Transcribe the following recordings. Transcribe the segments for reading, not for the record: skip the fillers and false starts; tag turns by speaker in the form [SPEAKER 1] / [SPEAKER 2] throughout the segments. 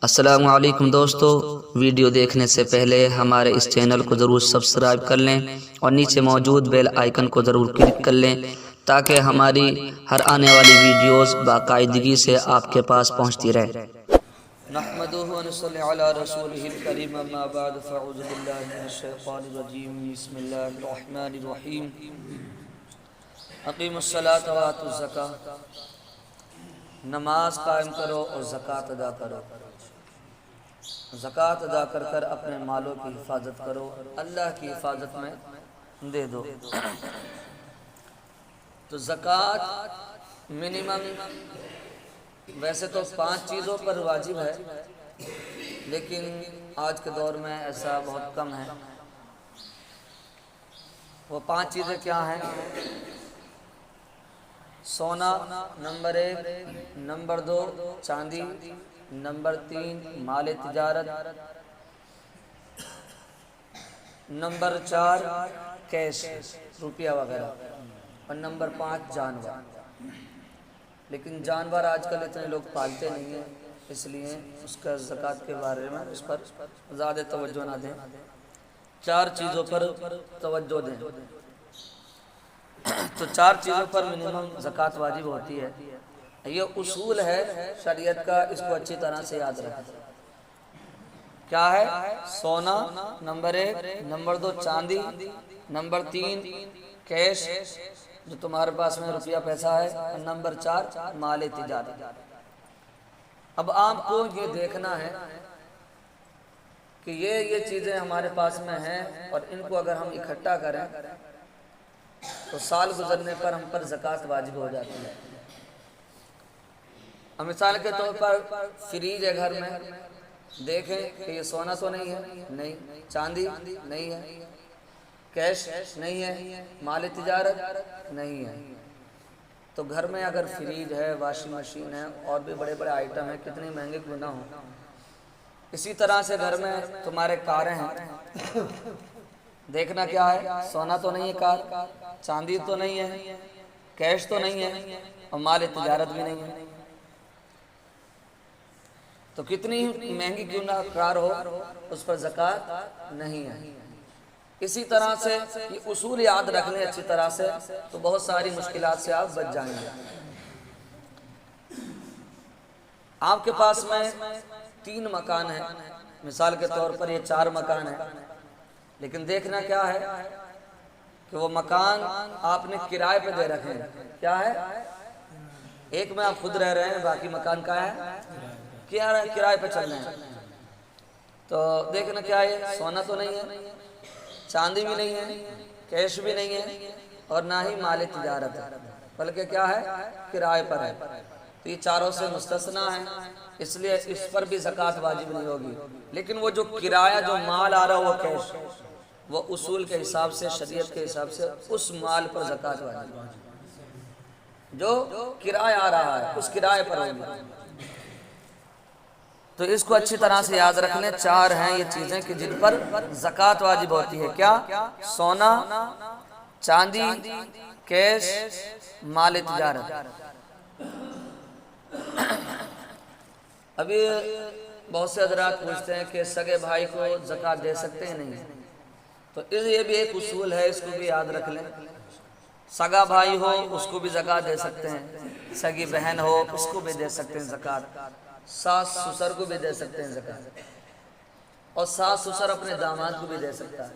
[SPEAKER 1] السلام علیکم دوستو، ویڈیو دیکھنے سے پہلے ہمارے اس چینل کو ضرور سبسکرائب کر لیں اور نیچے موجود بیل آئیکن کو ضرور کلک کر لیں تاکہ ہماری ہر آنے والی ویڈیوز باقاعدگی سے آپ کے پاس پہنچتی رہے۔
[SPEAKER 2] نحمده ونصلي على رسوله الكريم اما بعد فاعوذ بالله من الشيطان الرجيم بسم الله الرحمن الرحيم اقیموا الصلاة وآتوا الزکاة، نماز قائم کرو اور زکوٰۃ ادا کرو۔ زکوٰۃ ادا کر کر اپنے مالوں کی حفاظت کرو، اللہ کی حفاظت میں دے دو۔ تو زکوٰۃ منیمم ویسے تو 5 چیزوں پر واجب ہے، لیکن آج کے دور میں ایسا بہت کم ہے۔ وہ 5 چیزیں کیا ہیں؟ سونا نمبر 1، نمبر 2 چاندی، نمبر 3 مال تجارت، نمبر 4 کیش روپیہ وغیرہ، اور نمبر 5 جانور۔ لیکن جانور آج کل اتنے لوگ پالتے نہیں ہیں، اس لیے اس کا زکوٰۃ کے بارے میں اس پر زیادہ توجہ نہ دیں، 4 چیزوں پر توجہ دیں۔ تو 4 چیزوں پر منیمم زکوٰۃ واجب ہوتی ہے۔ یہ اصول ہے شریعت کا، اس کو اچھی طرح سے یاد رکھیں۔ کیا ہے؟ سونا نمبر 1، نمبر 2 چاندی، نمبر 3 کیش جو تمہارے پاس میں روپیہ پیسہ ہے، اور نمبر 4 مال تجارت۔ اب آپ کو یہ دیکھنا ہے کہ یہ چیزیں ہمارے پاس میں ہیں، اور ان کو اگر ہم اکٹھا کریں تو سال گزرنے پر ہم پر زکوٰۃ واجب ہو جاتی ہے۔ اب مثال کے طور پر فریج ہے گھر میں، دیکھیں کہ یہ سونا تو نہیں ہے، نہیں، چاندی نہیں ہے، کیش نہیں ہے، مال تجارت نہیں ہے۔ تو گھر میں اگر فریج ہے، واشنگ مشین ہے، اور بھی بڑے بڑے آئٹم ہیں، کتنے مہنگے کیوں نہ ہوں۔ اسی طرح سے گھر میں تمہارے کاریں ہیں، دیکھنا کیا ہے؟ سونا تو نہیں ہے کار، چاندی تو نہیں ہے، کیش تو نہیں ہے، اور مال تجارت بھی نہیں ہے۔ تو کتنی مہنگی کیوں نہ کار ہو، اس پر زکوٰۃ نہیں ہے۔ اسی طرح سے یہ اصول یاد رکھ لیں اچھی طرح سے، تو بہت ساری مشکلات سے آپ بچ جائیں گے۔ آپ کے پاس میں 3 مکان ہیں، مثال کے طور پر یہ 4 مکان ہیں، لیکن دیکھنا کیا ہے کہ وہ مکان آپ نے کرائے پہ دے رکھے ہیں۔ کیا ہے؟ ایک میں آپ خود رہ رہے ہیں، باقی مکان کا ہے کرائے پہ چل رہے ہیں۔ تو دیکھنا کیا ہے؟ سونا تو نہیں ہے، چاندی بھی نہیں ہے، کیش بھی نہیں ہے، اور نہ ہی مال تجارت ہے، بلکہ کیا ہے؟ کرائے پر ہے۔ تو یہ چاروں سے مستثنیٰ ہیں، اس لیے اس پر بھی زکوٰۃ واجب نہیں ہوگی۔ لیکن وہ جو کرایہ جو مال آ رہا وہ کیش، وہ اصول کے حساب سے، شریعت کے حساب سے اس مال پر زکوٰۃ واجب ہے جو کرایہ آ رہا ہے، اس کرایے پر ہوگی۔ تو اس کو اچھی طرح سے یاد رکھ لیں، 4 ہیں یہ چیزیں کہ جن پر زکوٰۃ واجب ہوتی ہے۔ کیا؟ سونا، چاندی، کیش، مال تجارت۔ ابھی بہت سے حضرات پوچھتے ہیں کہ سگے بھائی کو زکوٰۃ دے سکتے ہیں نہیں؟ تو یہ بھی ایک اصول ہے، اس کو بھی یاد رکھ لیں۔ سگا بھائی ہو اس کو بھی زکوٰۃ دے سکتے ہیں، سگی بہن ہو اس کو بھی دے سکتے ہیں زکوٰۃ، ساس سسر کو بھی دے سکتے ہیں زکوٰۃ، اور ساس سسر اپنے داماد کو بھی دے سکتا ہے،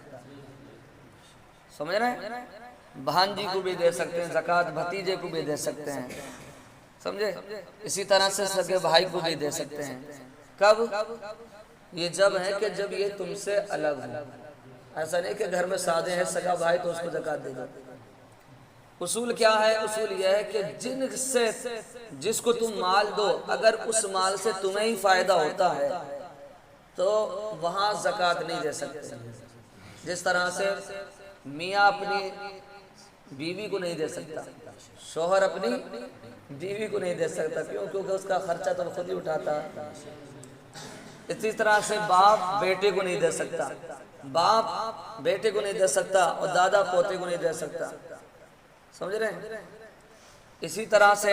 [SPEAKER 2] سمجھ رہے ہیں؟ بھانجی کو بھی دے سکتے ہیں زکوٰۃ، بھتیجے کو بھی دے سکتے ہیں، سمجھے؟ اسی طرح سے سگے بھائی کو بھی دے سکتے ہیں۔ کب؟ یہ جب ہے کہ جب یہ تم سے الگ ہو۔ ایسا نہیں کہ گھر میں سادے ہیں سگا بھائی تو اس کو زکوٰۃ دے دو۔ اصول کیا ہے؟ اصول یہ ہے کہ جس کو تم مال دو، اگر اس مال سے تمہیں ہی فائدہ ہوتا ہے تو وہاں زکوٰۃ نہیں دے سکتے۔ جس طرح سے میاں اپنی بیوی کو نہیں دے سکتا، شوہر اپنی بیوی کو نہیں دے سکتا، کیونکہ اس کا خرچہ تو خود ہی اٹھاتا ہے۔ اسی طرح سے باپ بیٹے کو نہیں دے سکتا، باپ بیٹے کو نہیں دے سکتا، اور دادا پوتے کو نہیں دے سکتا، سمجھ رہے ہیں؟ اسی طرح سے